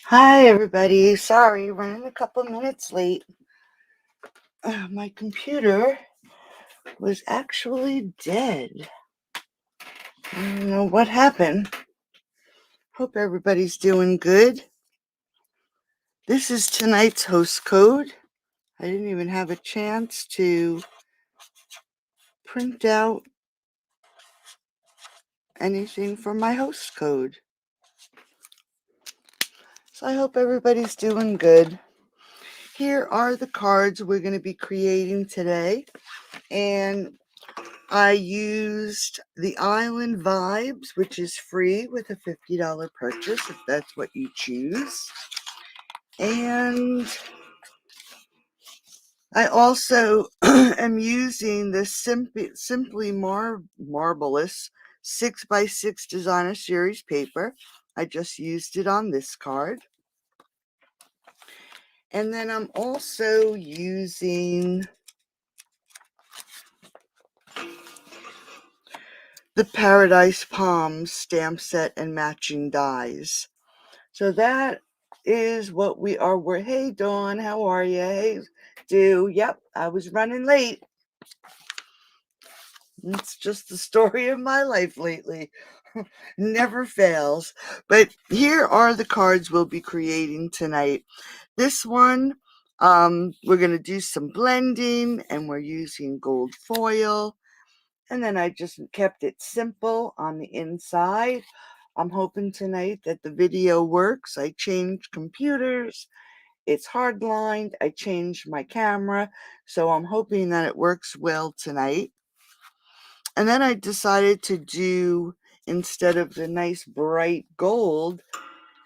Hi, everybody. Sorry, running a couple minutes late. My computer was actually dead. I don't know what happened. Hope everybody's doing good. This is tonight's host code. I didn't even have a chance to print out anything for my host code. So I hope everybody's doing good. Here are the cards we're going to be creating today. And I used the Island Vibes, which is free with a $50 purchase if that's what you choose. And I also am using the Simply Marvelous 6x6 Designer Series paper. I just used it on this card. And then I'm also using the Paradise Palms stamp set and matching dies. So that is what we are. Hey, Dawn, how are you? Hey, Yep, I was running late. It's just the story of my life lately. Never fails. But here are the cards we'll be creating tonight. This one, we're going to do some blending, and we're using gold foil. And then I just kept it simple on the inside. I'm hoping tonight that the video works. I changed computers. It's hardlined. I changed my camera. So I'm hoping that it works well tonight. And then I decided to do, instead of the nice bright gold,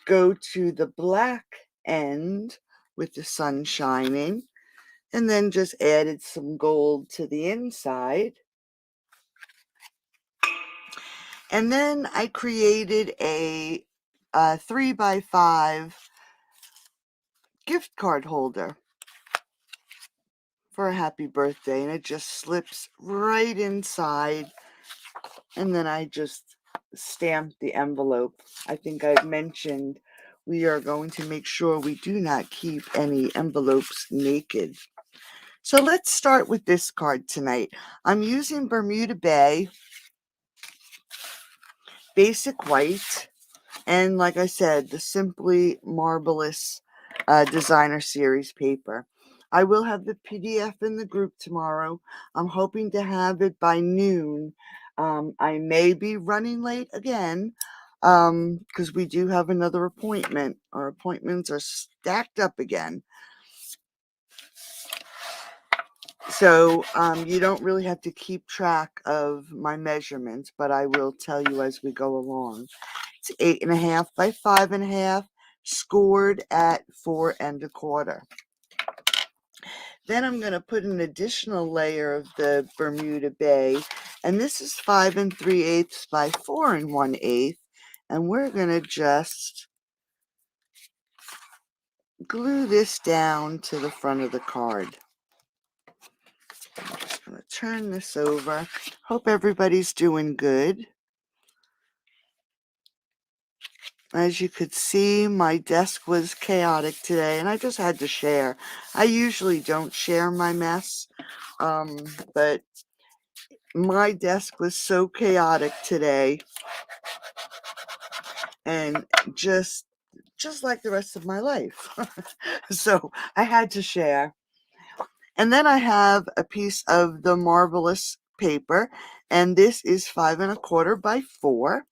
go to the black end with the sun shining. And then just added some gold to the inside. And then I created a 3x5 gift card holder for a happy birthday, and it just slips right inside, and then I just stamped the envelope. I think I've mentioned we are going to make sure we do not keep any envelopes naked. So let's start with this card tonight. I'm using Bermuda Bay Basic White, and like I said, the Simply Marvelous Designer Series paper. I will have the PDF in the group tomorrow. I'm hoping to have it by noon. I may be running late again because we do have another appointment. Our appointments are stacked up again. So you don't really have to keep track of my measurements, but I will tell you as we go along. It's 8.5 by 5.5, scored at 4 1/4. Then I'm going to put an additional layer of the Bermuda Bay, and this is 5 3/8 by 4 1/8, and we're going to just glue this down to the front of the card. I'm just going to turn this over. Hope everybody's doing good. As you could see, my desk was chaotic today, and I just had to share. I usually don't share my mess, but my desk was so chaotic today, and just like the rest of my life. So I had to share. And then I have a piece of the Marvelous paper, and this is 5 1/4 by 4.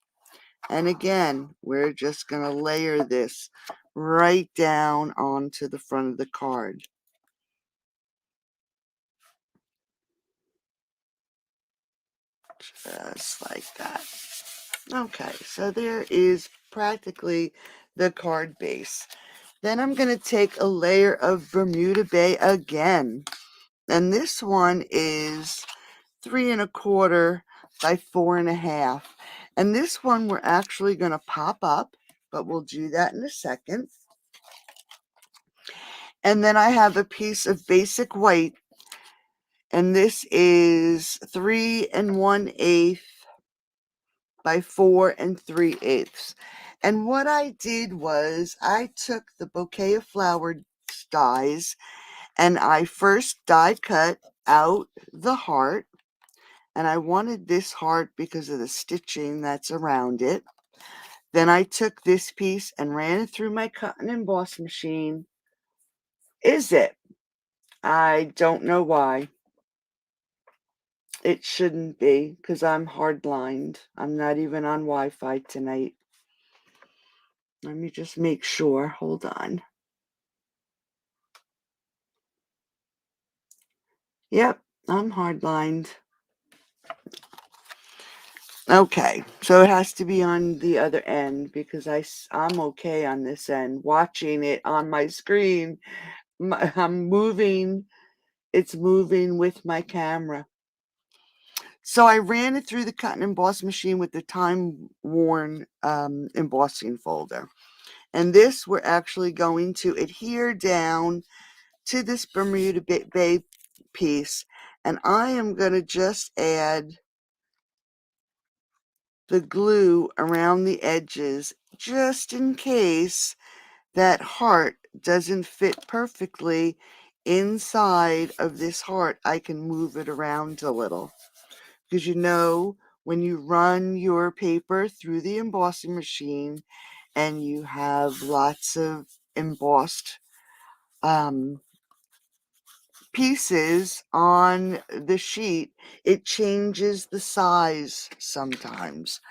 And again, we're just going to layer this right down onto the front of the card. Just like that. Okay, so there is practically the card base. Then I'm going to take a layer of Bermuda Bay again. And this one is 3 1/4 by 4 1/2. And this one we're actually going to pop up, but we'll do that in a second. And then I have a piece of basic white, and this is 3 1/8 by 4 3/8. And what I did was I took the bouquet of flower dies and I first die cut out the heart. And I wanted this heart because of the stitching that's around it. Then I took this piece and ran it through my cut and emboss machine. Is it? I don't know why. It shouldn't be, because I'm hardlined. I'm not even on Wi-Fi tonight. Let me just make sure. Hold on. Yep, I'm hardlined. Okay, so it has to be on the other end because I'm okay on this end. Watching it on my screen, I'm moving. It's moving with my camera. So I ran it through the cut and emboss machine with the time-worn embossing folder. And this we're actually going to adhere down to this Bermuda Bay piece. And I am going to just add the glue around the edges just in case that heart doesn't fit perfectly inside of this heart. I can move it around a little. Because when you run your paper through the embossing machine and you have lots of embossed pieces on the sheet, it changes the size sometimes.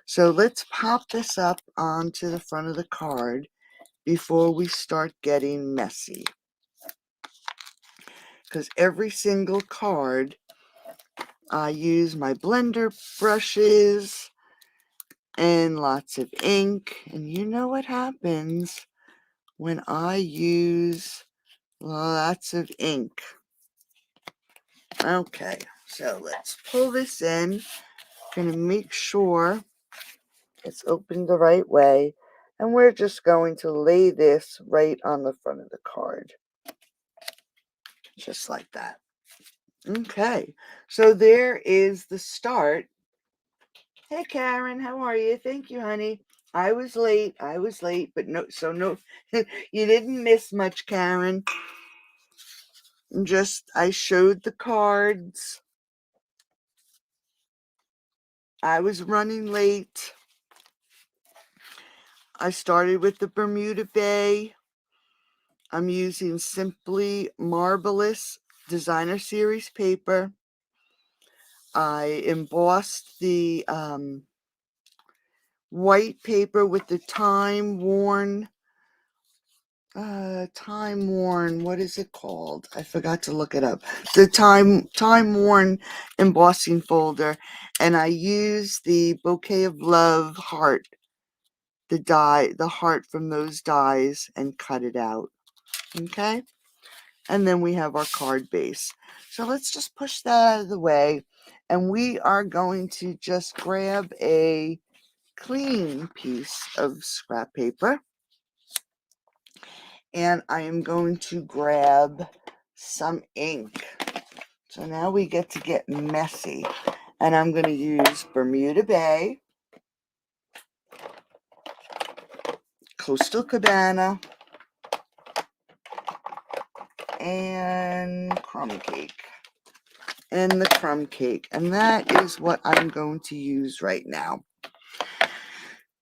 So let's pop this up onto the front of the card before we start getting messy. Because every single card, I use my blender brushes and lots of ink. And you know what happens when I use lots of ink. Okay, so let's pull this in. Going to make sure it's opened the right way. And we're just going to lay this right on the front of the card. Just like that. Okay, so there is the start. Hey Karen, how are you? Thank you, honey. I was late, but no, you didn't miss much, Karen. I showed the cards. I was running late. I started with the Bermuda Bay. I'm using Simply Marvelous Designer Series paper. I embossed the white paper with the time-worn, what is it called? I forgot to look it up. The time-worn embossing folder. And I used the Bouquet of Love heart, the heart from those dies, and cut it out. Okay? And then we have our card base. So let's just push that out of the way. And we are going to just grab a clean piece of scrap paper. And I am going to grab some ink. So now we get to get messy. And I'm going to use Bermuda Bay, Coastal Cabana, and Crumb Cake. And the Crumb Cake. And that is what I'm going to use right now.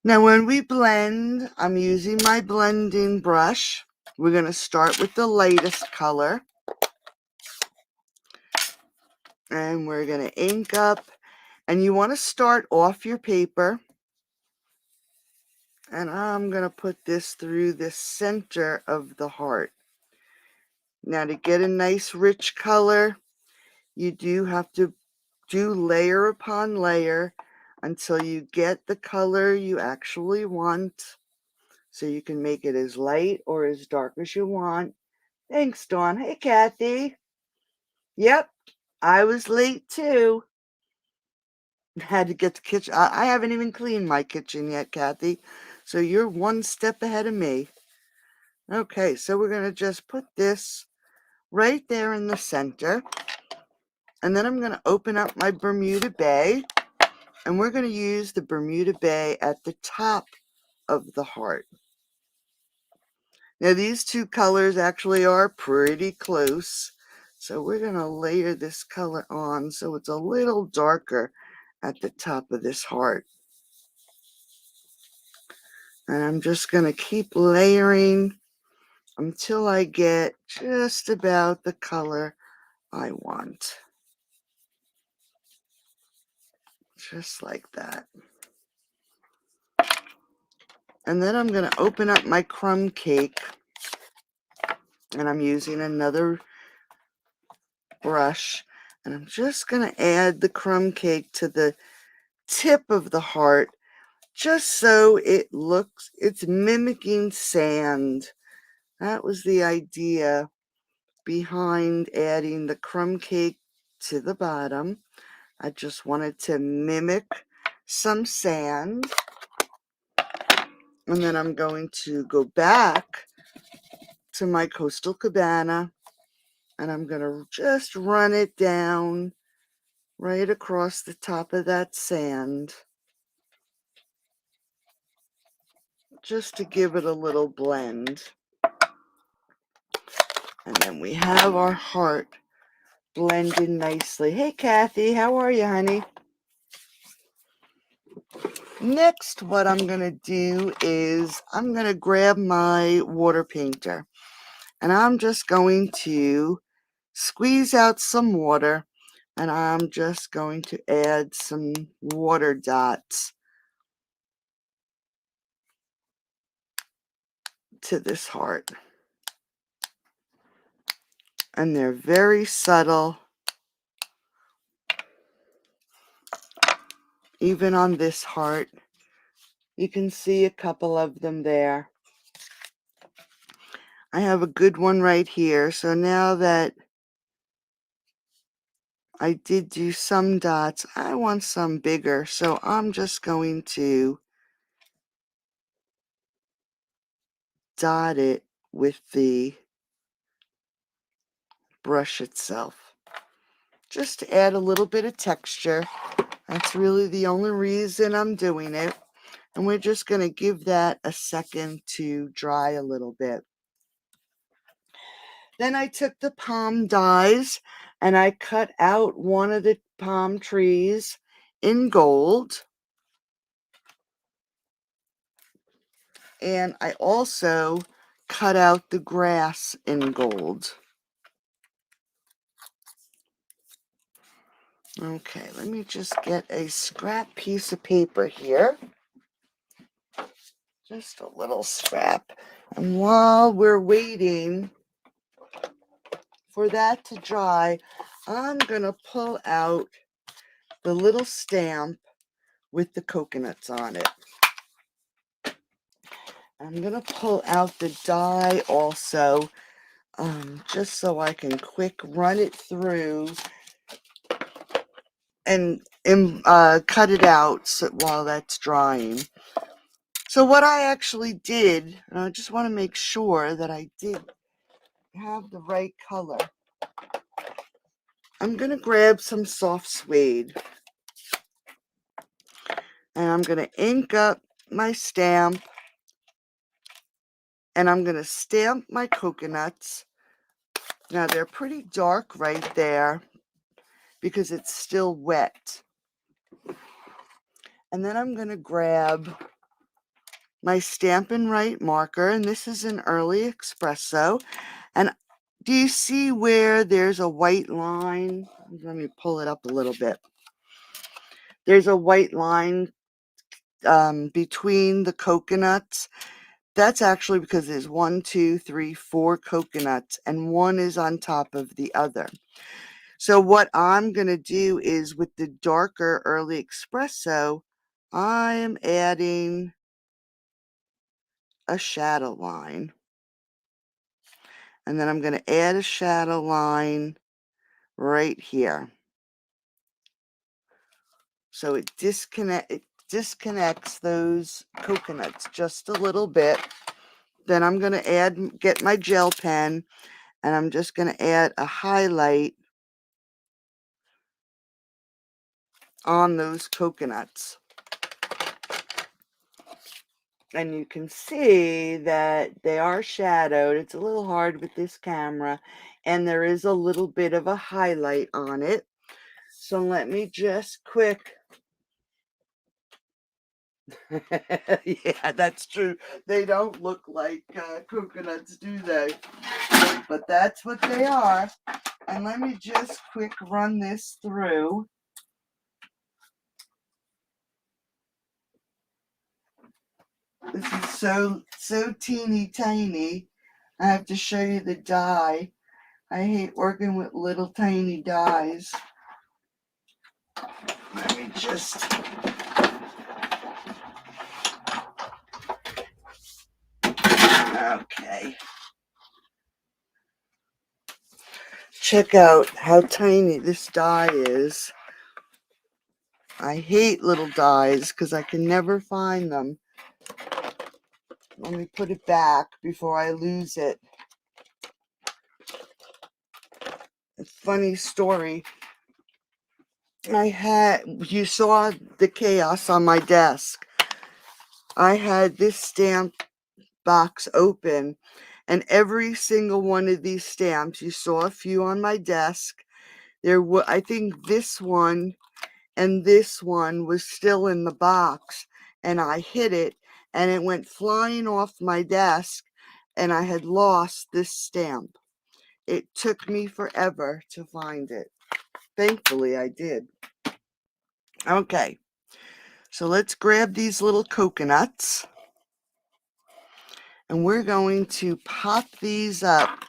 Now when we blend, I'm using my blending brush. We're going to start with the lightest color. And we're going to ink up. And you want to start off your paper. And I'm going to put this through the center of the heart. Now to get a nice rich color, you do have to do layer upon layer until you get the color you actually want. So you can make it as light or as dark as you want. Thanks, Dawn. Hey, Kathy. Yep, I was late too. Had to get the kitchen. I haven't even cleaned my kitchen yet, Kathy. So you're one step ahead of me. Okay, so we're going to just put this right there in the center. And then I'm going to open up my Bermuda Bay. And we're going to use the Bermuda Bay at the top of the heart. Now these two colors actually are pretty close. So we're going to layer this color on so it's a little darker at the top of this heart. And I'm just going to keep layering until I get just about the color I want. Just like that. And then I'm going to open up my crumb cake. And I'm using another brush. And I'm just going to add the crumb cake to the tip of the heart, just so it's mimicking sand. That was the idea behind adding the crumb cake to the bottom. I just wanted to mimic some sand. And then I'm going to go back to my Coastal Cabana, and I'm going to just run it down right across the top of that sand, just to give it a little blend. And then we have our heart blended nicely. Hey, Kathy, how are you, honey? Next, what I'm going to do is I'm going to grab my water painter, and I'm just going to squeeze out some water, and I'm just going to add some water dots to this heart. And they're very subtle. Even on this heart, you can see a couple of them there. I have a good one right here. So now that I did do some dots, I want some bigger. So I'm just going to dot it with the brush itself, just to add a little bit of texture. That's really the only reason I'm doing it. And we're just going to give that a second to dry a little bit. Then I took the palm dies and I cut out one of the palm trees in gold. And I also cut out the grass in gold. Okay, let me just get a scrap piece of paper here. Just a little scrap. And while we're waiting for that to dry, I'm going to pull out the little stamp with the coconuts on it. I'm going to pull out the die also, just so I can quick run it through and cut it out while that's drying. So what I actually did, and I just want to make sure that I did have the right color. I'm going to grab some soft suede, and I'm going to ink up my stamp, and I'm going to stamp my coconuts. Now they're pretty dark right there because it's still wet. And then I'm going to grab my Stampin' Write marker, and this is an early espresso. And do you see where there's a white line? Let me pull it up a little bit. There's a white line between the coconuts. That's actually because there's 1, 2, 3, 4 coconuts, and one is on top of the other. So what I'm going to do is, with the darker early espresso, I am adding a shadow line. And then I'm going to add a shadow line right here. So it disconnects those coconuts just a little bit. Then I'm going to get my gel pen, and I'm just going to add a highlight on those coconuts. And you can see that they are shadowed. It's a little hard with this camera, and there is a little bit of a highlight on it. So let me just quick. Yeah, that's true. They don't look like coconuts, do they? But that's what they are. And let me just quick run this through. This is so teeny tiny. I have to show you the die. I hate working with little tiny dies. Let me just. Okay. Check out how tiny this die is. I hate little dies because I can never find them. Let me put it back before I lose it. A funny story. You saw the chaos on my desk. I had this stamp box open, and every single one of these stamps, you saw a few on my desk. I think this one and this one was still in the box, and I hit it, and it went flying off my desk, and I had lost this stamp. It took me forever to find it. Thankfully, I did. Okay, so let's grab these little coconuts, and we're going to pop these up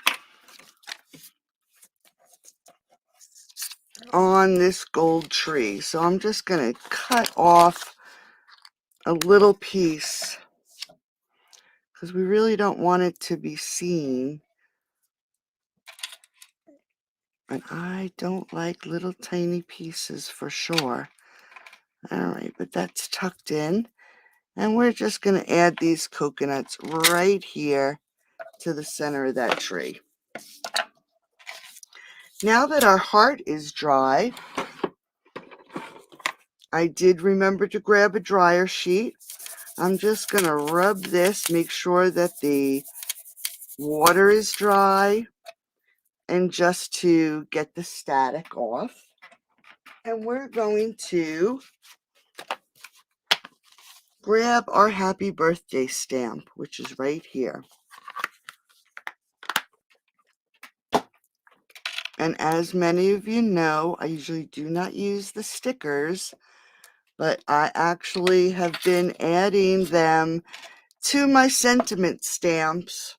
on this gold tree. So I'm just going to cut off a little piece because we really don't want it to be seen. And I don't like little tiny pieces for sure. All right, but that's tucked in. And we're just going to add these coconuts right here to the center of that tree. Now that our heart is dry, I did remember to grab a dryer sheet. I'm just going to rub this, make sure that the water is dry, and just to get the static off. And we're going to grab our happy birthday stamp, which is right here. And as many of you know, I usually do not use the stickers, but I actually have been adding them to my sentiment stamps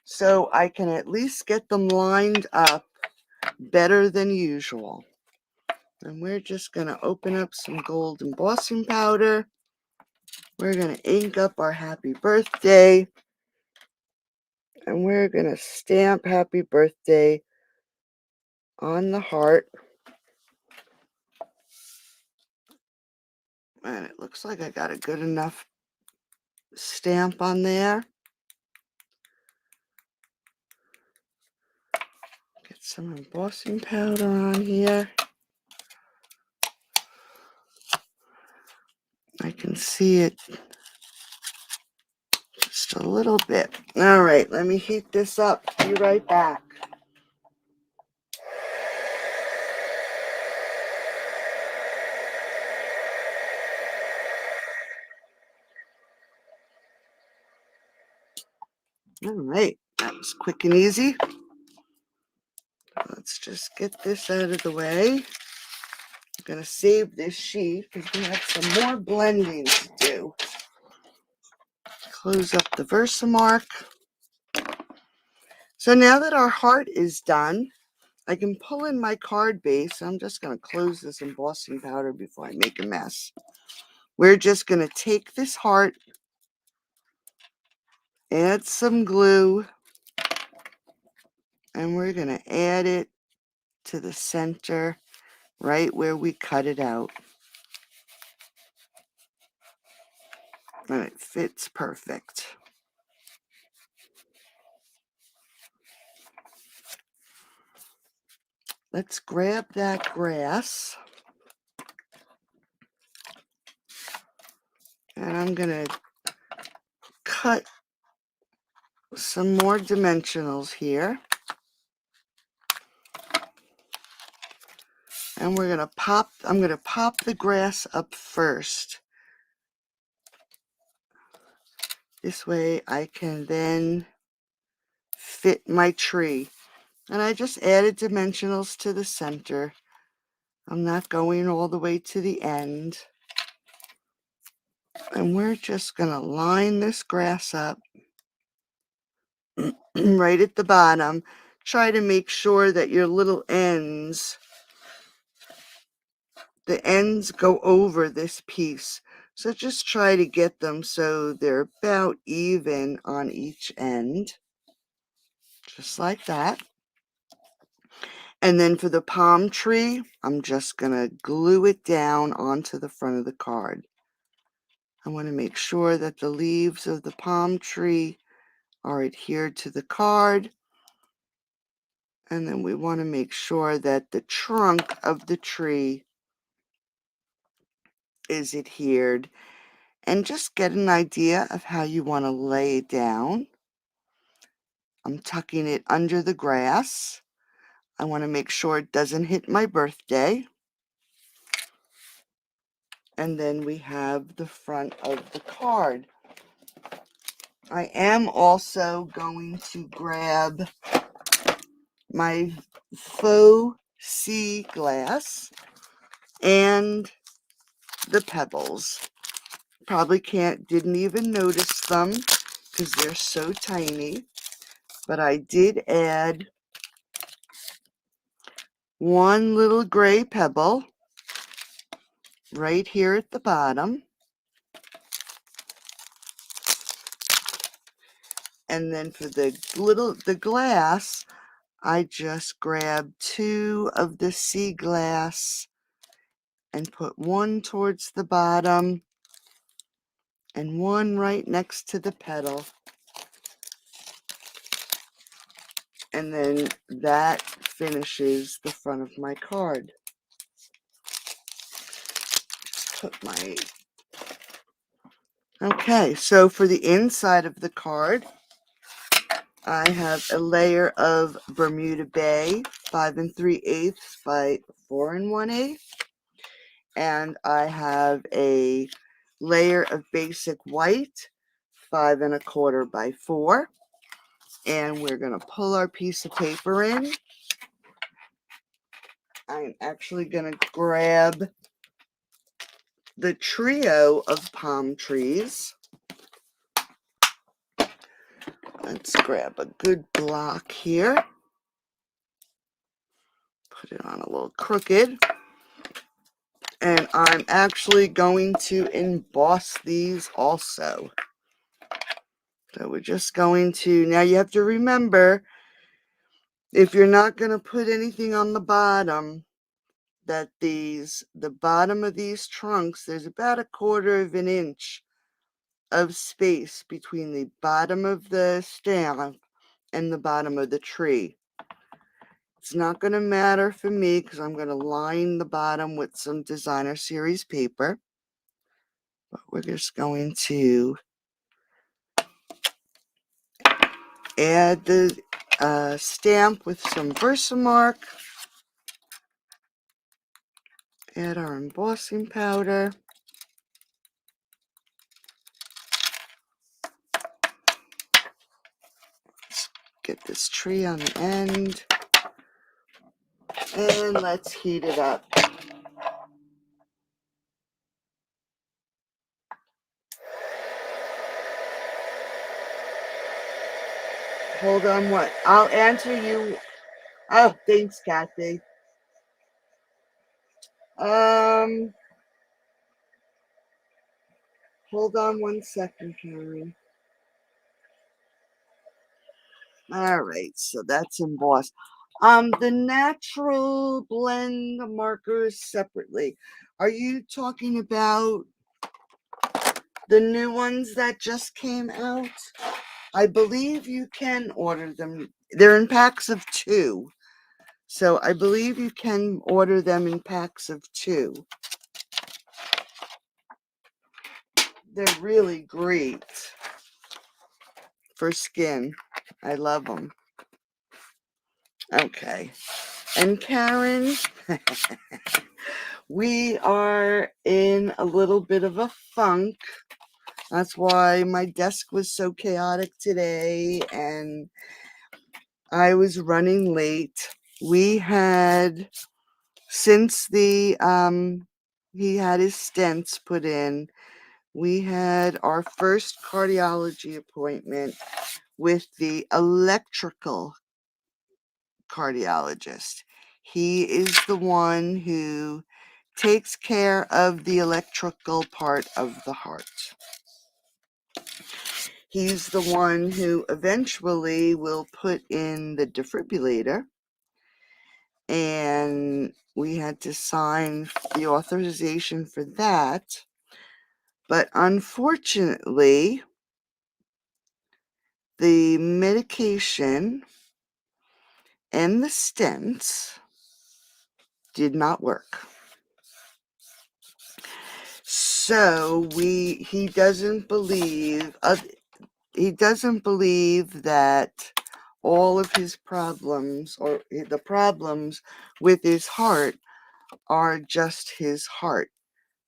so I can at least get them lined up better than usual. And we're just going to open up some gold embossing powder. We're going to ink up our happy birthday. And we're going to stamp happy birthday on the heart. And it looks like I got a good enough stamp on there. Get some embossing powder on here. I can see it just a little bit. All right, let me heat this up. Be right back. All right, that was quick and easy. Let's just get this out of the way. I'm going to save this sheet because we have some more blending to do. Close up the Versamark. So now that our heart is done, I can pull in my card base. I'm just going to close this embossing powder before I make a mess. We're just going to take this heart, add some glue, and we're going to add it to the center right where we cut it out. And it fits perfect. Let's grab that grass. And I'm going to cut some more dimensionals here. And I'm going to pop the grass up first. This way I can then fit my tree. And I just added dimensionals to the center. I'm not going all the way to the end. And we're just going to line this grass up right at the bottom. Try to make sure that your little ends, the ends go over this piece. So just try to get them so they're about even on each end. Just like that. And then for the palm tree, I'm just going to glue it down onto the front of the card. I want to make sure that the leaves of the palm tree are adhered to the card. And then we want to make sure that the trunk of the tree is adhered. And just get an idea of how you want to lay it down. I'm tucking it under the grass. I want to make sure it doesn't hit my birthday. And then we have the front of the card. I am also going to grab my faux sea glass and the pebbles. Probably didn't even notice them because they're so tiny. But I did add one little gray pebble right here at the bottom. And then for the glass, I just grabbed 2 of the sea glass and put one towards the bottom and one right next to the petal. And then that finishes the front of my card. Okay, so for the inside of the card, I have a layer of Bermuda Bay 5 3/8 by 4 1/8, and I have a layer of basic white 5 1/4 by 4, and we're going to pull our piece of paper in. I'm actually going to grab the trio of palm trees. Let's grab a good block here. Put it on a little crooked. And I'm actually going to emboss these also. So we're just going to, now you have to remember, if you're not going to put anything on the bottom, that the bottom of these trunks, there's about 1/4 of an inch of space between the bottom of the stem and the bottom of the tree. It's not going to matter for me because I'm going to line the bottom with some designer series paper. But we're just going to add the stamp with some Versamark. Add our embossing powder. Let's get this tree on the end. And let's heat it up. Hold on, what? I'll answer you. Oh, thanks, Kathy. Hold on one second, Karen. All right, so that's embossed. The natural blend markers separately. Are you talking about the new ones that just came out? I believe you can order them. They're in packs of 2. So I believe you can order them in packs of 2. They're really great for skin. I love them. Okay. And Karen, we are in a little bit of a funk. That's why my desk was so chaotic today and I was running late. We had, since he had his stents put in, we had our first cardiology appointment with the electrical cardiologist. He is the one who takes care of the electrical part of the heart. He's the one who eventually will put in the defibrillator, and we had to sign the authorization for that. But unfortunately, the medication and the stents did not work. So he doesn't believe that all of his problems, or the problems with his heart, are just his heart.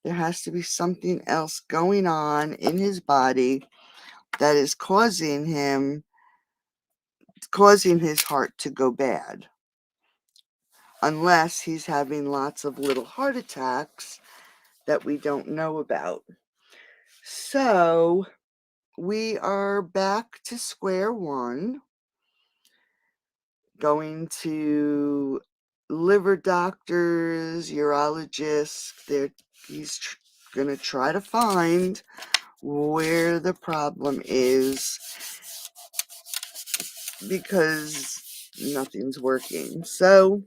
There has to be something else going on in his body that is causing his heart to go bad. Unless he's having lots of little heart attacks that we don't know about. So we are back to square one, going to liver doctors, urologists. He's going to try to find where the problem is, because nothing's working. So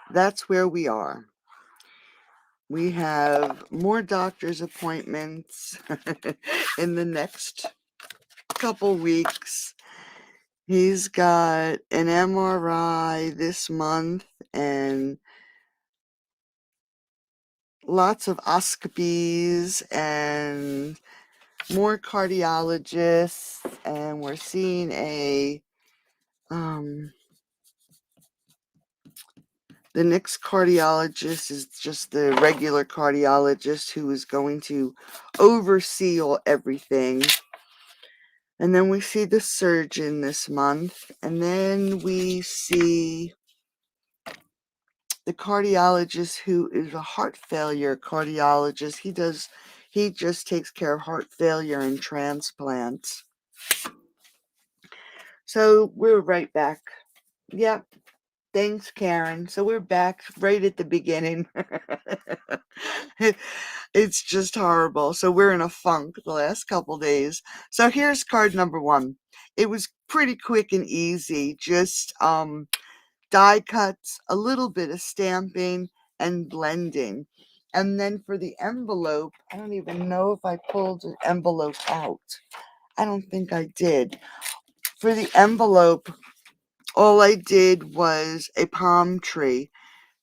that's where we are. We have more doctor's appointments in the next couple weeks. He's got an MRI this month and lots of oscopies and more cardiologists, and we're seeing the next cardiologist is just the regular cardiologist who is going to oversee everything. And then we see the surgeon this month, and then we see the cardiologist who is a heart failure cardiologist. He just takes care of heart failure and transplants. So we're right back. Yep. Thanks, Karen. So we're back right at the beginning. It's just horrible. So we're in a funk the last couple days. So here's card number 1. It was pretty quick and easy. Just die cuts, a little bit of stamping, and blending. And then for the envelope, I don't even know if I pulled the envelope out. I don't think I did. For the envelope, all I did was a palm tree.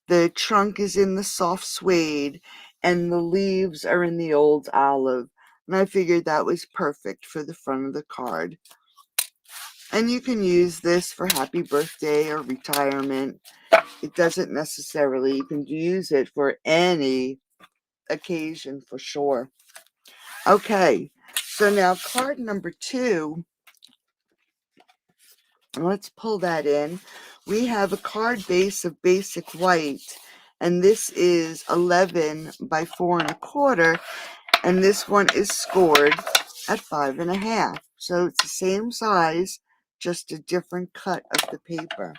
The trunk is in the soft suede, and the leaves are in the old olive. And I figured that was perfect for the front of the card. And you can use this for happy birthday or retirement. It doesn't necessarily, you can use it for any occasion for sure. Okay, so now card number 2. Let's pull that in. We have a card base of basic white, and this is 11 by 4 1/4, and this one is scored at 5 1/2. So it's the same size, just a different cut of the paper.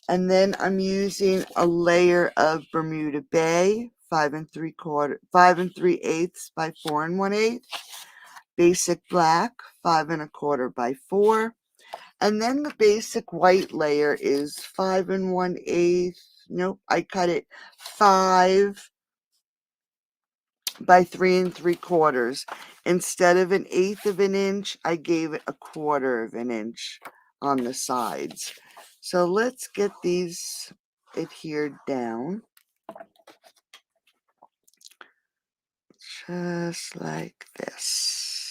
And then I'm using a layer of Bermuda Bay, 5 3/8 by 4 1/8, basic black, 5 1/4 by 4. And then the basic white layer is 5 1/8. Nope, I cut it 5 by 3 3/4. Instead of 1/8 of an inch, I gave it 1/4 of an inch on the sides. So let's get these adhered down. just like this.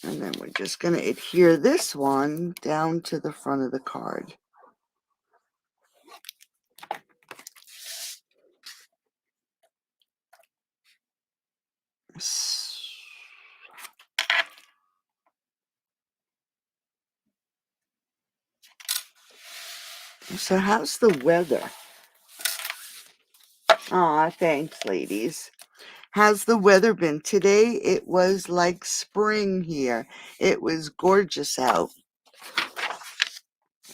And then we're just going to adhere this one down to the front of the card. So how's the weather? Aw, thanks, ladies. How's the weather been? Today it was like spring here. It was gorgeous out.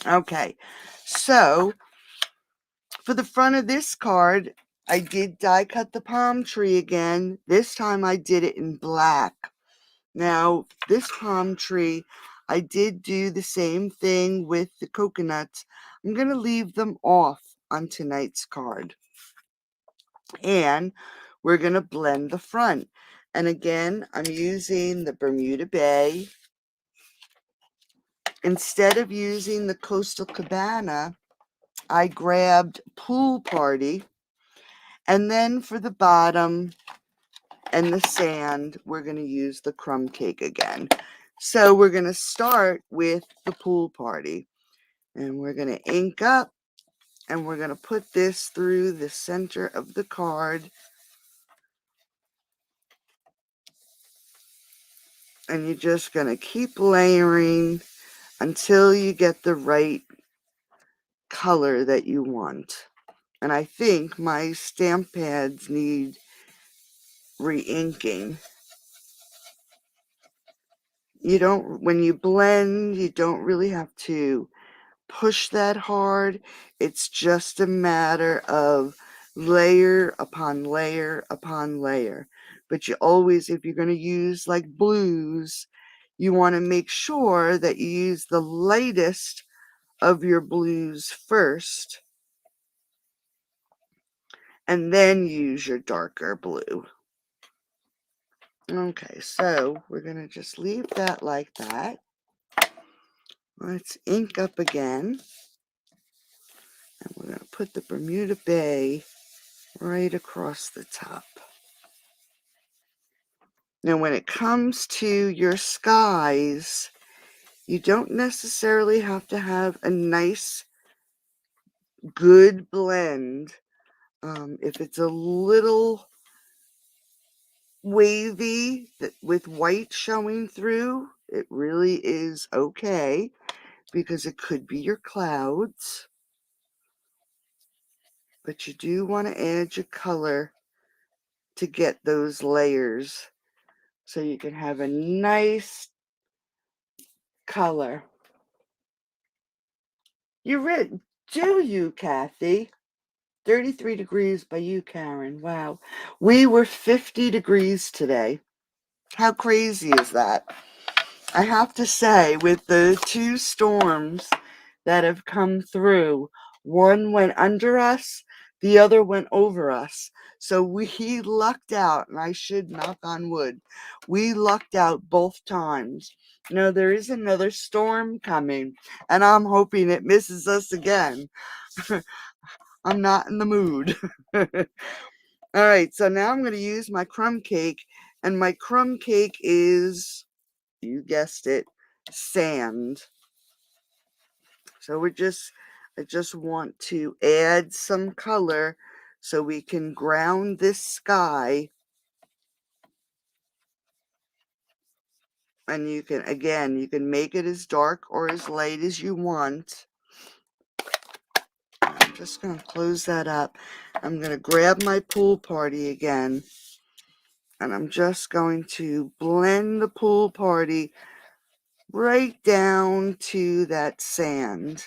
Okay, so for the front of this card, I did die cut the palm tree again. This time I did it in black. Now, this palm tree, I did do the same thing with the coconuts. I'm going to leave them off on tonight's card. And we're going to blend the front. And again, I'm using the Bermuda Bay. Instead of using the Coastal Cabana, I grabbed Pool Party. And then for the bottom and the sand, we're going to use the Crumb Cake again. So we're going to start with the Pool Party. And we're going to ink up. And we're going to put this through the center of the card. And you're just going to keep layering until you get the right color that you want. And I think my stamp pads need re-inking. You don't, when you blend, you don't really have to push that hard. It's just a matter of layer upon layer upon layer. But you always, if you're going to use like blues, you want to make sure that you use the lightest of your blues first and then use your darker blue. Okay, so we're going to just leave that like that. Let's ink up again. And we're going to put the Bermuda Bay right across the top. Now, when it comes to your skies, you don't necessarily have to have a nice, good blend. If it's a little wavy with white showing through, it really is okay because it could be your clouds. But you do want to add your color to get those layers so you can have a nice color. You read, do you, Kathy? 33 degrees by you, Karen. Wow. We were 50 degrees today. How crazy is that? I have to say, with the two storms that have come through, one went under us, the other went over us. So we lucked out, and I should knock on wood. We lucked out both times. You know, there is another storm coming, and I'm hoping it misses us again. I'm not in the mood. All right, so now I'm going to use my crumb cake, and my crumb cake is, you guessed it, sand. So I just want to add some color so we can ground this sky. And you can, again, you can make it as dark or as light as you want. I'm just going to close that up. I'm going to grab my Pool Party again. And I'm just going to blend the Pool Party right down to that sand.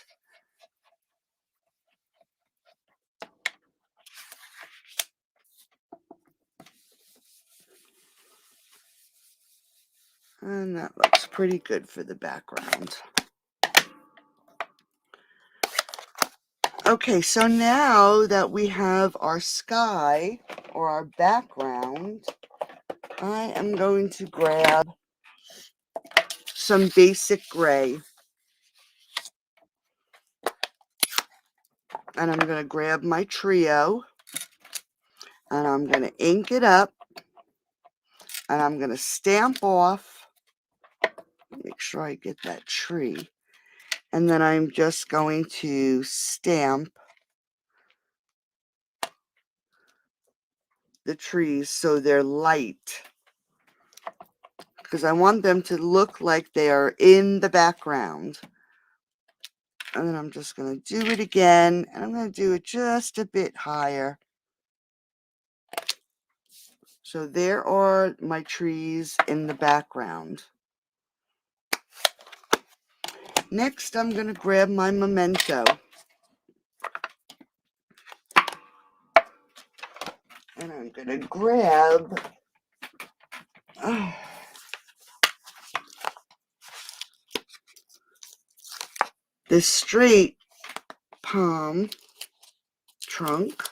And that looks pretty good for the background. Okay, so now that we have our sky or our background, I am going to grab some basic gray. And I'm going to grab my trio. And I'm going to ink it up. And I'm going to stamp off. Make sure I get that tree. And then I'm just going to stamp the trees so they're light. Because I want them to look like they are in the background. And then I'm just going to do it again. And I'm going to do it just a bit higher. So there are my trees in the background. Next, I'm going to grab my memento. And I'm going to grab this straight palm trunk.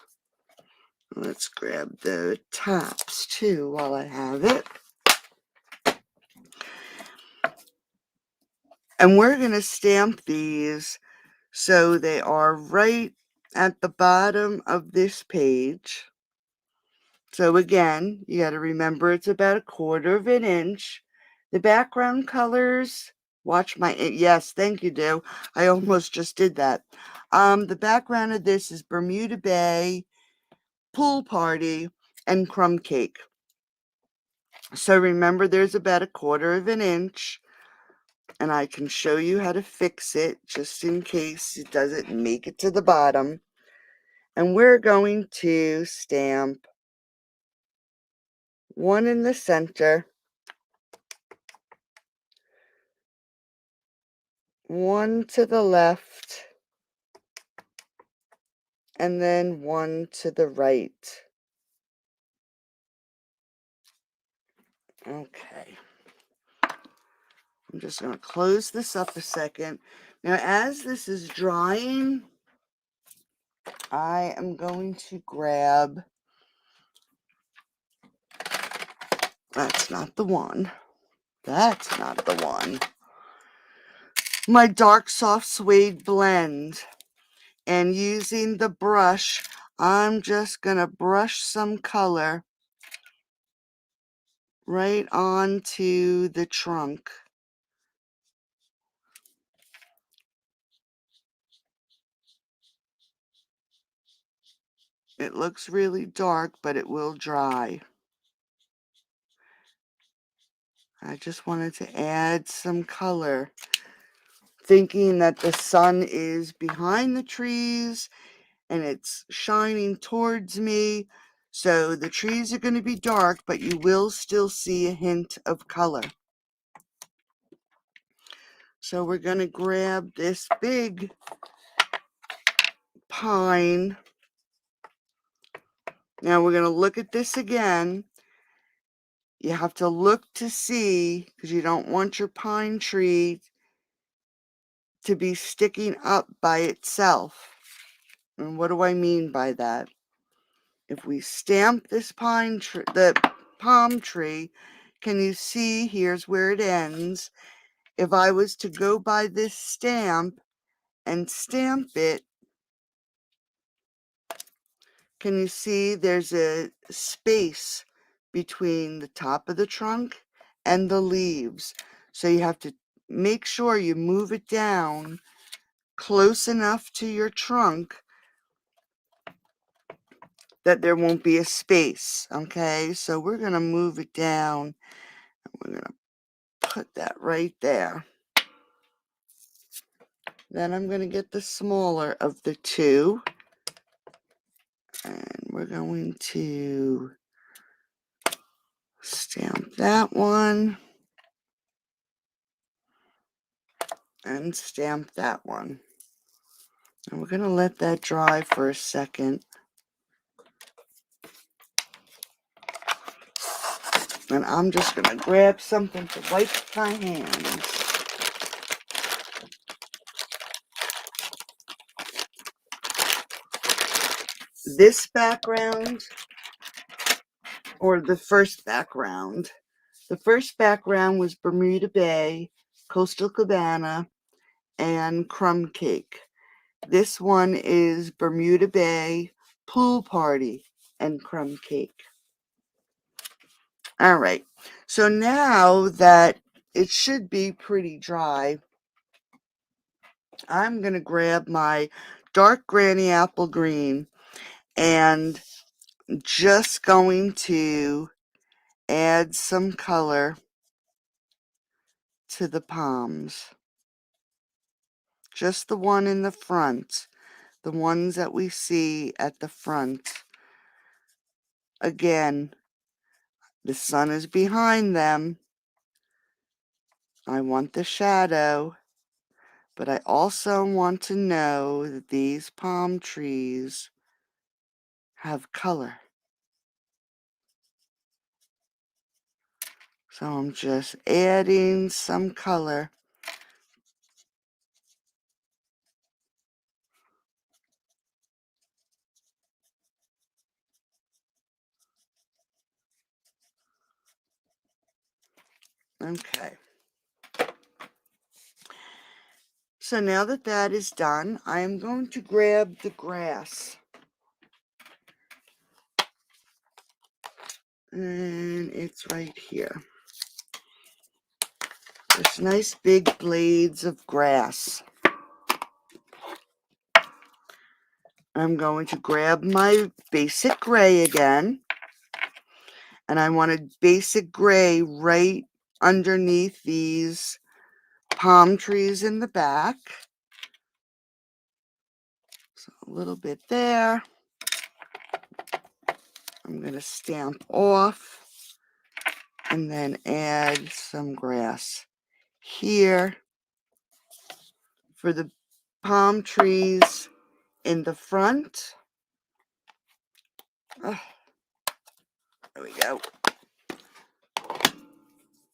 Let's grab the tops too while I have it. And we're going to stamp these so they are right at the bottom of this page. So again, you got to remember it's about 1/4 of an inch. The background colors, watch my, yes, thank you, Do. I almost just did that. The background of this is Bermuda Bay, Pool Party, and Crumb Cake. So remember there's about 1/4 of an inch. And I can show you how to fix it just in case it doesn't make it to the bottom. And we're going to stamp one in the center, one to the left, and then one to the right. Okay. I'm just going to close this up a second. Now, as this is drying, I am going to grab, that's not the one. That's not the one. My dark soft suede blend. And using the brush, I'm just going to brush some color right onto the trunk. It looks really dark, but it will dry. I just wanted to add some color, thinking that the sun is behind the trees and it's shining towards me. So the trees are going to be dark, but you will still see a hint of color. So we're going to grab this big pine. Now we're going to look at this again. You have to look to see, because you don't want your pine tree to be sticking up by itself. And what do I mean by that? If we stamp this pine tree, the palm tree, can you see here's where it ends? If I was to go by this stamp and stamp it, can you see there's a space between the top of the trunk and the leaves? So you have to make sure you move it down close enough to your trunk that there won't be a space. Okay, so we're going to move it down. We're going to put that right there. Then I'm going to get the smaller of the two. And we're going to stamp that one. And stamp that one. And we're going to let that dry for a second. And I'm just going to grab something to wipe my hands. This background, or the first background. The first background was Bermuda Bay, Coastal Cabana, and Crumb Cake. This one is Bermuda Bay, Pool Party, and Crumb Cake. All right, so now that it should be pretty dry, I'm going to grab my dark granny apple green and just going to add some color to the palms. Just the one in the front, the ones that we see at the front. Again, the sun is behind them. I want the shadow, but I also want to know that these palm trees have color. So I'm just adding some color. Okay. So now that that is done, I am going to grab the grass. And it's right here. There's nice big blades of grass. I'm going to grab my basic gray again. And I want a basic gray right underneath these palm trees in the back. So a little bit there. I'm going to stamp off and then add some grass here for the palm trees in the front. Oh, there we go.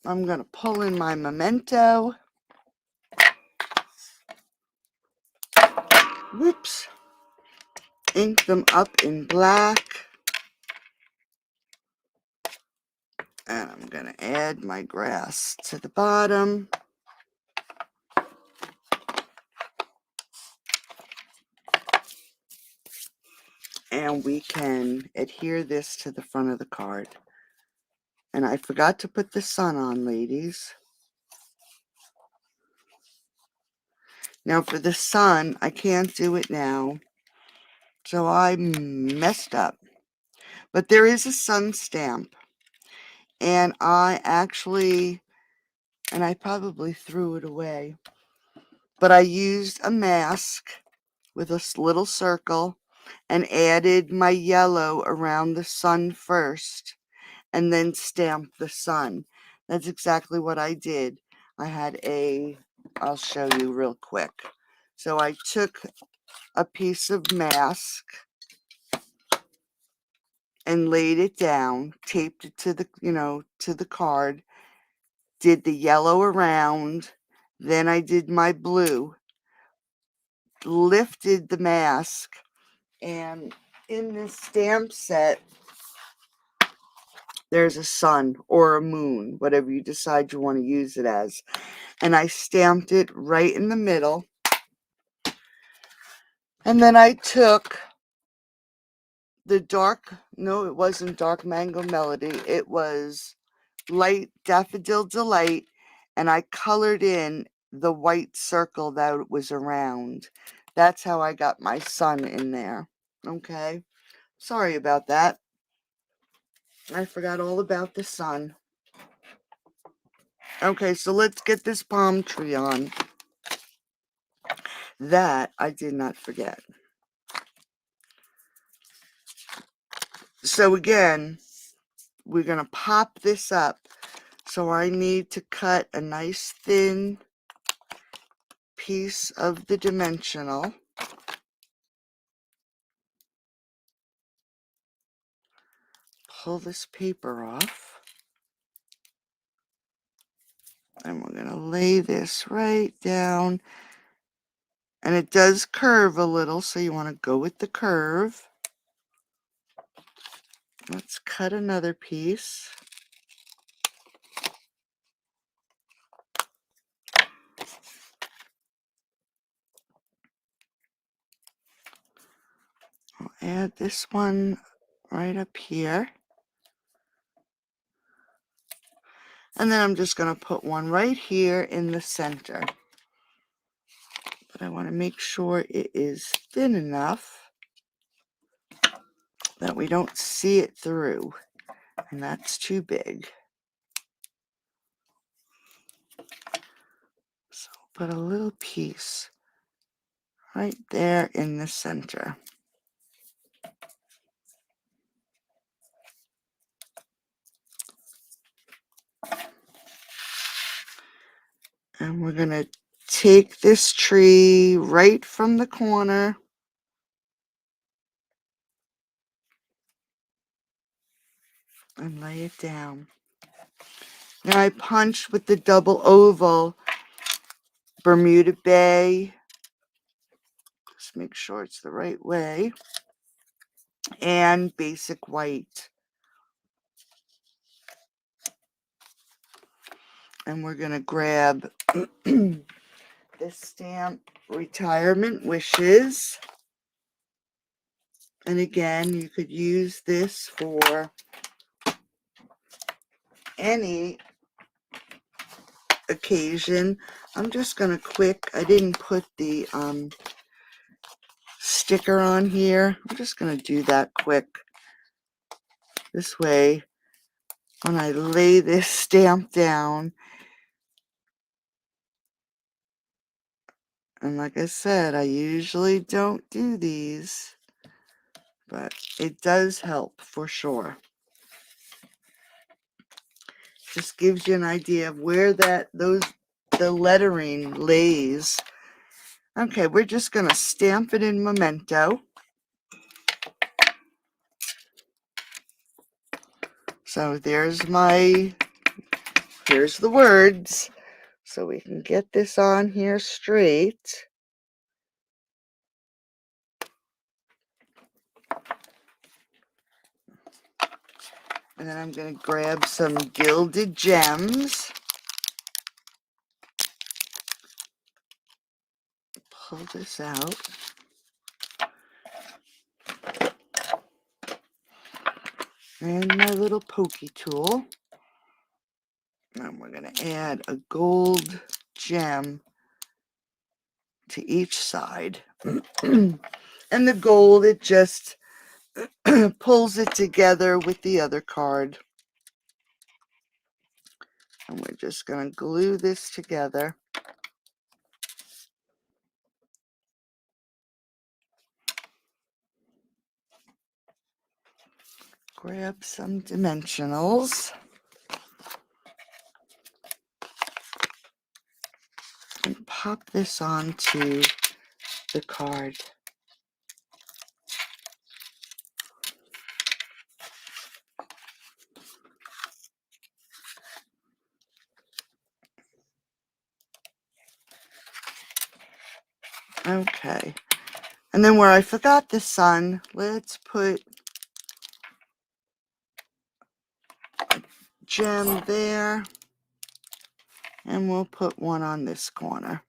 I'm going to pull in my memento. Whoops. Ink them up in black. And I'm going to add my grass to the bottom. And we can adhere this to the front of the card. And I forgot to put the sun on, ladies. Now for the sun, I can't do it now. So I messed up. But there is a sun stamp. And I probably threw it away. But I used a mask with a little circle and added my yellow around the sun first and then stamped the sun. That's exactly what I did. I'll show you real quick. So I took a piece of mask and laid it down, taped it to the card, did the yellow around, then I did my blue, lifted the mask, and in this stamp set, there's a sun or a moon, whatever you decide you want to use it as. And I stamped it right in the middle. And then I took the it wasn't Dark Mango Melody. It was Light Daffodil Delight. And I colored in the white circle that was around. That's how I got my sun in there. Okay. Sorry about that. I forgot all about the sun. Okay, so let's get this palm tree on. That I did not forget. So again, we're going to pop this up. So I need to cut a nice thin piece of the dimensional. Pull this paper off. And we're going to lay this right down. And it does curve a little, so you want to go with the curve. Let's cut another piece. I'll add this one right up here. And then I'm just going to put one right here in the center. But I want to make sure it is thin enough that we don't see it through. And that's too big. So put a little piece right there in the center. And we're going to take this tree right from the corner and lay it down. Now I punched with the double oval Bermuda Bay. Just make sure it's the right way. And basic white. And we're going to grab this stamp, Retirement Wishes. And again, you could use this for any occasion. I'm just going to I didn't put the sticker on here. I'm just going to do that quick. This way, when I lay this stamp down, and like I said, I usually don't do these, but it does help for sure. Just gives you an idea of where the lettering lays. Okay, we're just going to stamp it in Memento. So here's the words. So we can get this on here straight. And then I'm going to grab some gilded gems. Pull this out. And my little pokey tool. And we're going to add a gold gem to each side. And the gold, it just pulls it together with the other card. And we're just going to glue this together. Grab some dimensionals. And pop this onto the card. Okay. And then where I forgot the sun, let's put a gem there. And we'll put one on this corner.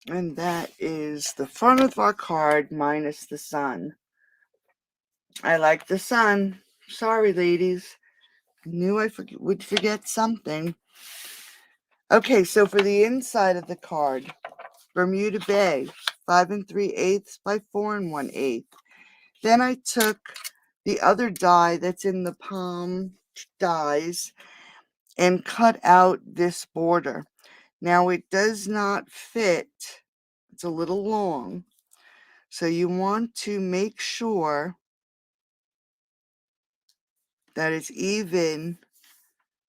And that is the front of our card minus the sun. I like the sun. Sorry, ladies. I knew I would forget something. Okay, so for the inside of the card, Bermuda Bay, 5 3/8 by 4 1/8. Then I took the other die that's in the palm dies and cut out this border. Now it does not fit. It's a little long. So you want to make sure that it's even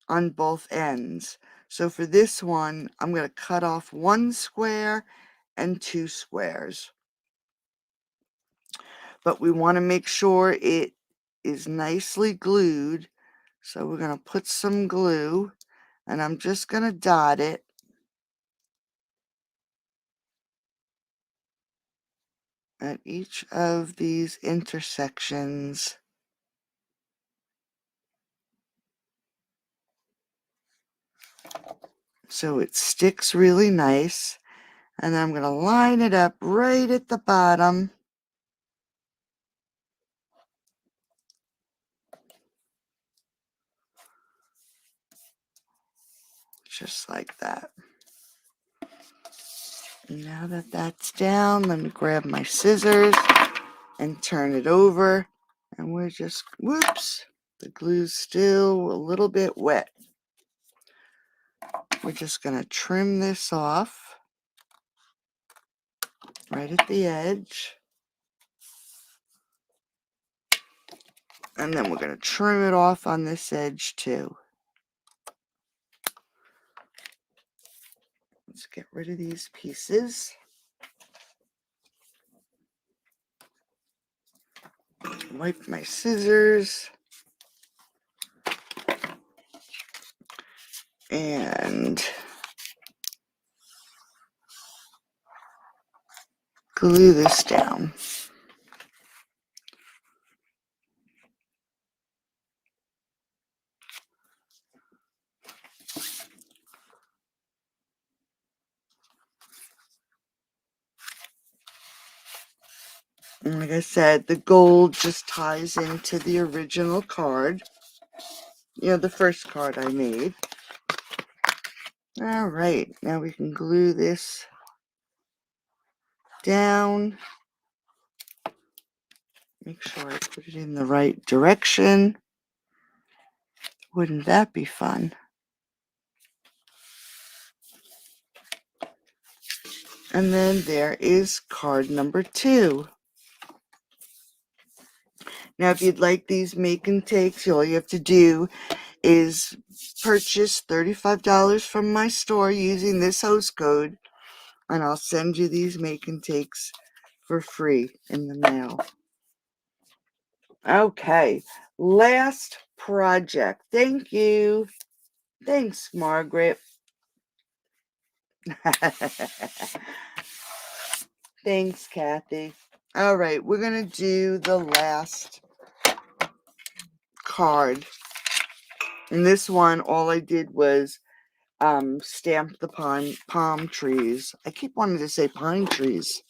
on both ends. So for this one, I'm going to cut off 1 square and 2 squares. But we want to make sure it is nicely glued. So we're going to put some glue, and I'm just going to dot it. At each of these intersections. so it sticks really nice. And then I'm going to line it up right at the bottom. Just like that. Now that that's down, let me grab my scissors and turn it over. And we're just, whoops, the glue's still a little bit wet. We're just going to trim this off right at the edge. And then we're going to trim it off on this edge too. Let's get rid of these pieces. Wipe my scissors. And glue this down. And like I said, the gold just ties into the original card. You know, the first card I made. All right, now we can glue this down. Make sure I put it in the right direction. Wouldn't that be fun? And then there is card number 2. Now, if you'd like these make and takes, all you have to do is purchase $35 from my store using this host code, and I'll send you these make and takes for free in the mail. Okay, last project. Thank you. Thanks, Margaret. Thanks, Kathy. All right, we're going to do the last card. And this one, all I did was stamp the palm trees. I keep wanting to say pine trees.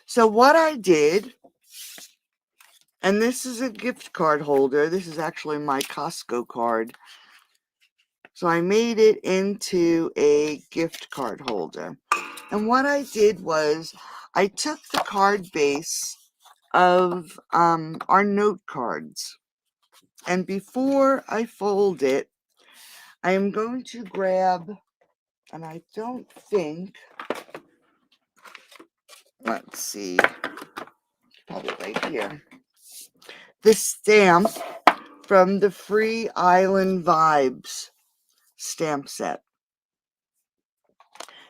So what I did, and this is a gift card holder. This is actually my Costco card. So I made it into a gift card holder. And what I did was I took the card base of our note cards. And before I fold it, I am going to grab, and I don't think, let's see, probably right here, the stamp from the Free Island Vibes stamp set.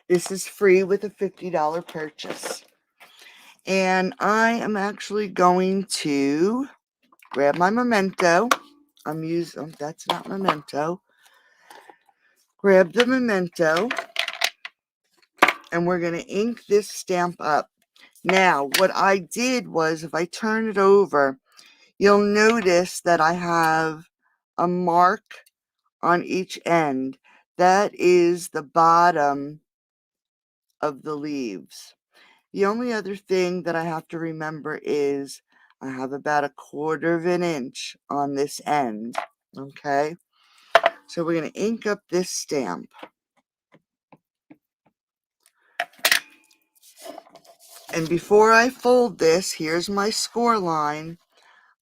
This is free with a $50 purchase. And I am actually going to grab my memento. I'm using, that's not memento. Grab the memento. And we're going to ink this stamp up. Now, what I did was, if I turn it over, you'll notice that I have a mark on each end. That is the bottom of the leaves. The only other thing that I have to remember is I have about 1/4 of an inch on this end. Okay, so we're going to ink up this stamp. And before I fold this, here's my score line.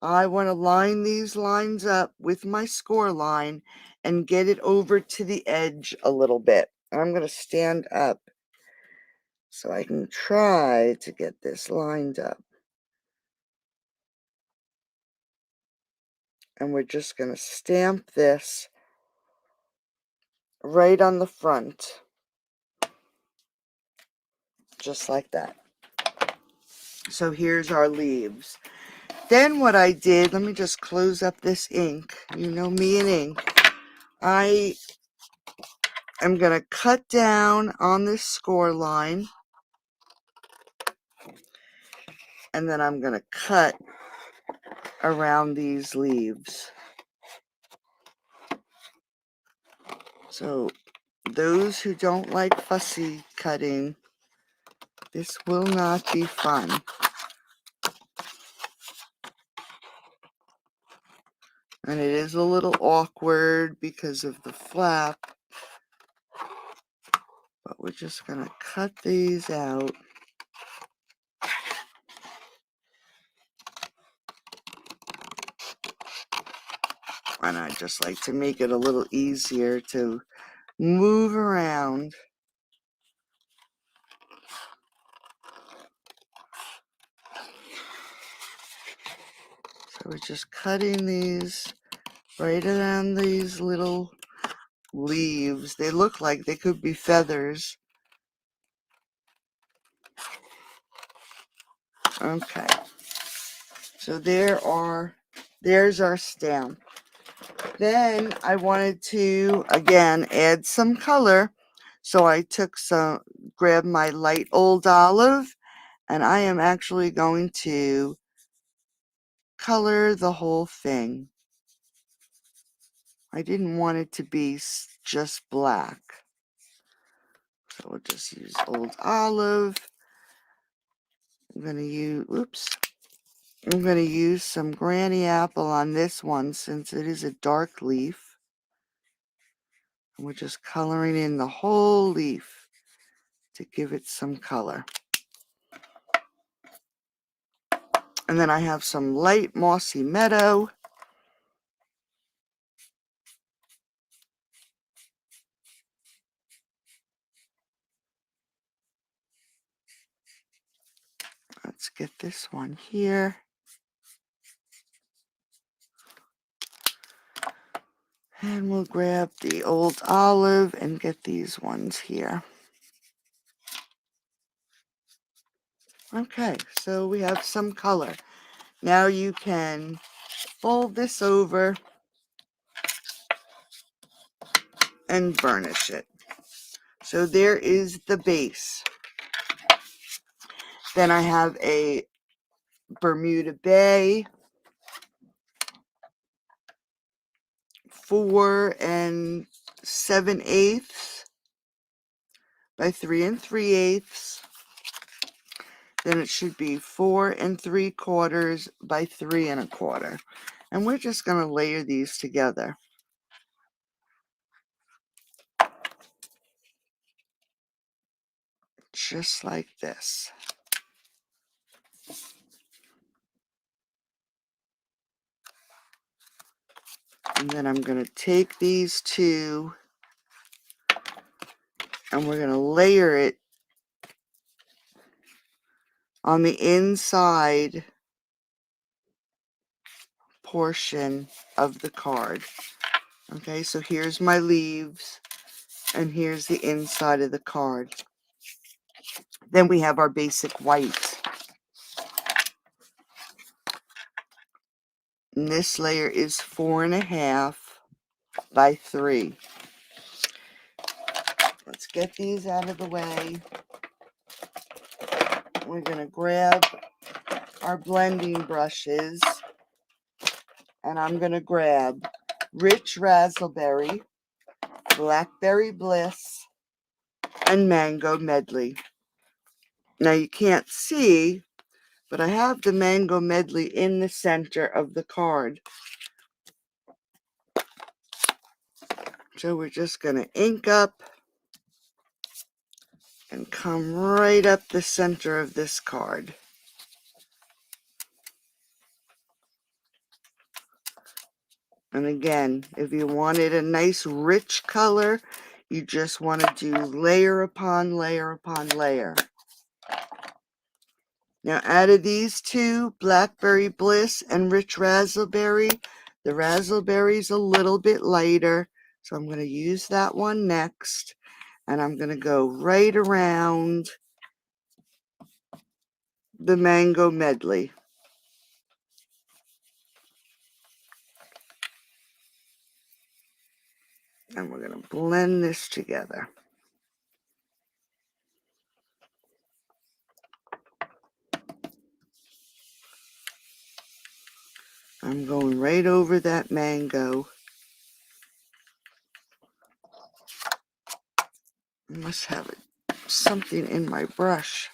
I want to line these lines up with my score line and get it over to the edge a little bit. I'm going to stand up so I can try to get this lined up. And we're just going to stamp this right on the front. Just like that. So here's our leaves. Then what I did, let me just close up this ink. You know me and ink. I am going to cut down on this score line. And then I'm going to cut around these leaves. So those who don't like fussy cutting, this will not be fun. And it is a little awkward because of the flap, but we're just going to cut these out. And I just like to make it a little easier to move around. So we're just cutting these right around these little leaves. They look like they could be feathers. Okay. So there's our stamp. Then I wanted to, again, add some color. So I grabbed my light old olive, and I am actually going to color the whole thing. I didn't want it to be just black. So we'll just use old olive. I'm going to use some granny apple on this one since it is a dark leaf. And we're just coloring in the whole leaf to give it some color. And then I have some light mossy meadow. Let's get this one here. And we'll grab the old olive and get these ones here. Okay, so we have some color. Now you can fold this over and burnish it. So there is the base. Then I have a Bermuda Bay, 4 7/8 by 3 3/8. Then it should be 4 3/4 by 3 1/4. And we're just going to layer these together. Just like this. And then I'm going to take these two and we're going to layer it on the inside portion of the card. Okay, so here's my leaves and here's the inside of the card. Then we have our basic white. And this layer is 4 1/2 by 3. Let's get these out of the way. We're going to grab our blending brushes and I'm going to grab Rich Razzleberry, Blackberry Bliss, and Mango Medley. Now you can't see, but I have the Mango Medley in the center of the card. So we're just going to ink up and come right up the center of this card. And again, if you wanted a nice rich color, you just want to do layer upon layer upon layer. Now out of these two, Blackberry Bliss and Rich Razzleberry, the Razzleberry's a little bit lighter, so I'm going to use that one next. And I'm going to go right around the Mango Medley. And we're going to blend this together. I'm going right over that mango. I must have something in my brush.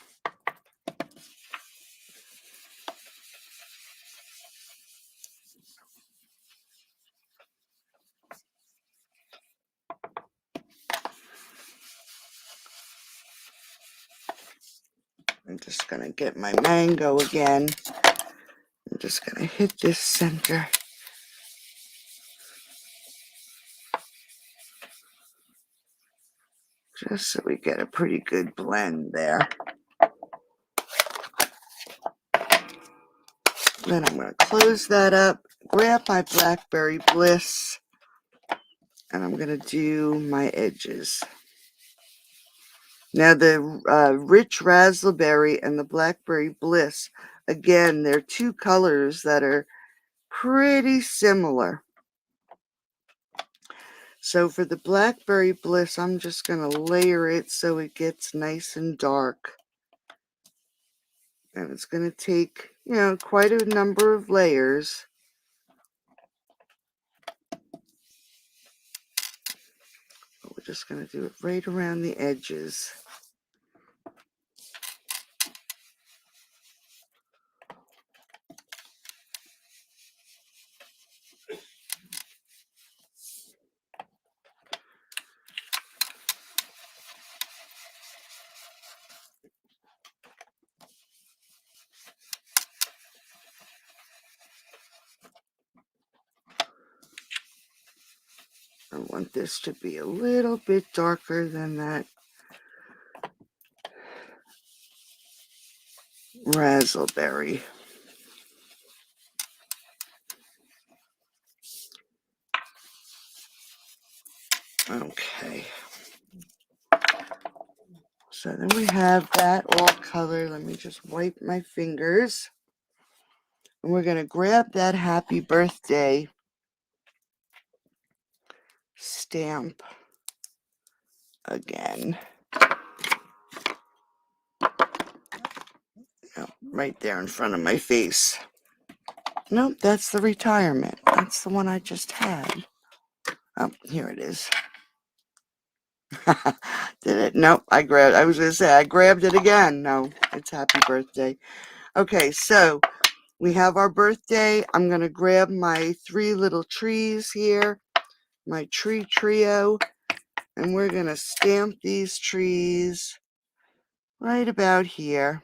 I'm just going to get my mango again. I'm just going to hit this center. Just so we get a pretty good blend there. Then I'm going to close that up, grab my Blackberry Bliss, and I'm going to do my edges. Now the rich raspberry and the Blackberry Bliss, again, they're two colors that are pretty similar. So for the Blackberry Bliss, I'm just going to layer it so it gets nice and dark. And it's going to take, quite a number of layers. But we're just going to do it right around the edges. I want this to be a little bit darker than that raspberry. Okay. So then we have that all colored. Let me just wipe my fingers. And we're going to grab that happy birthday stamp again. Oh, right there in front of my face. Nope, that's the retirement. That's the one I just had. Oh, here it is. Did it? Nope, I was going to say, I grabbed it again. No, it's happy birthday. Okay, so we have our birthday. I'm going to grab my 3 little trees here, my tree trio, and we're going to stamp these trees right about here.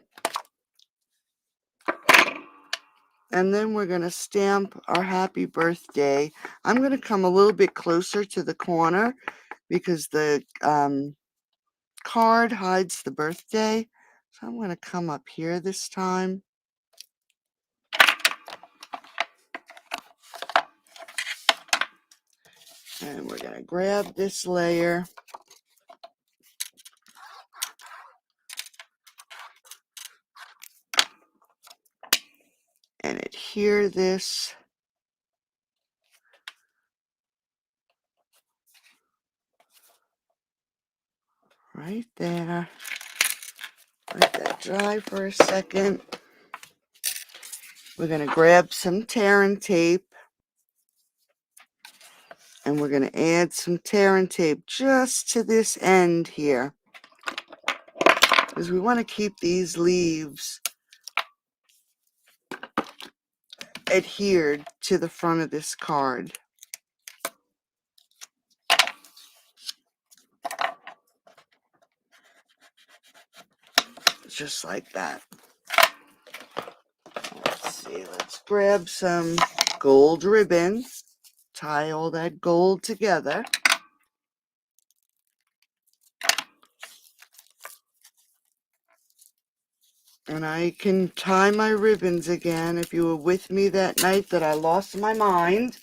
And then we're going to stamp our happy birthday. I'm going to come a little bit closer to the corner because the card hides the birthday. So I'm going to come up here this time. And we're going to grab this layer. And adhere this right there. Let that dry for a second. We're going to grab some tear and tape. And we're going to add some tear and tape just to this end here. Because we want to keep these leaves adhered to the front of this card. Just like that. Let's see, let's grab some gold ribbon, tie all that gold together. And I can tie my ribbons again if you were with me that night that I lost my mind.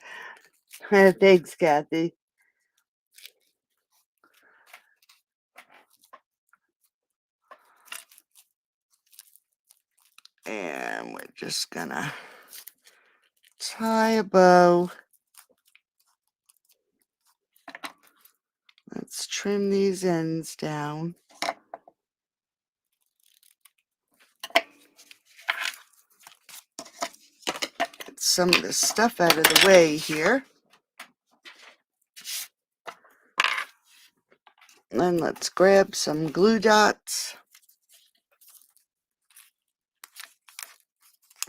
Thanks, Kathy. And we're just gonna tie a bow. Let's trim these ends down. Get some of the stuff out of the way here. And let's grab some glue dots.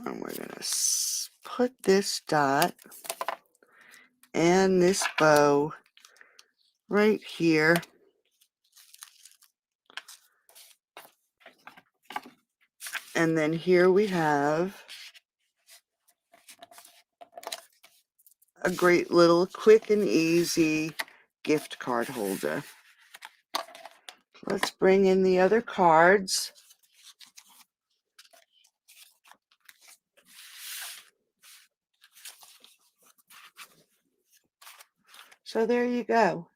And we're going to put this dot and this bow right here. And then here we have a great little quick and easy gift card holder. Let's bring in the other cards. So there you go.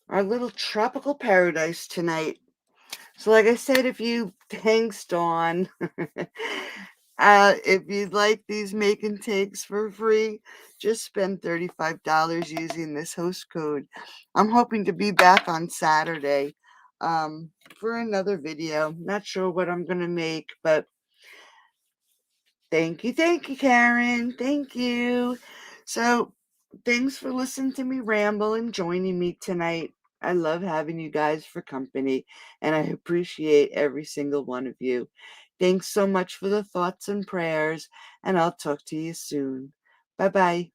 Our little tropical paradise tonight. So like I said, thanks Dawn. If you'd like these make and takes for free, just spend $35 using this host code. I'm hoping to be back on Saturday for another video. Not sure what I'm going to make, but thank you, Karen. Thank you. So thanks for listening to me ramble and joining me tonight. I love having you guys for company, and I appreciate every single one of you. Thanks so much for the thoughts and prayers, and I'll talk to you soon. Bye-bye.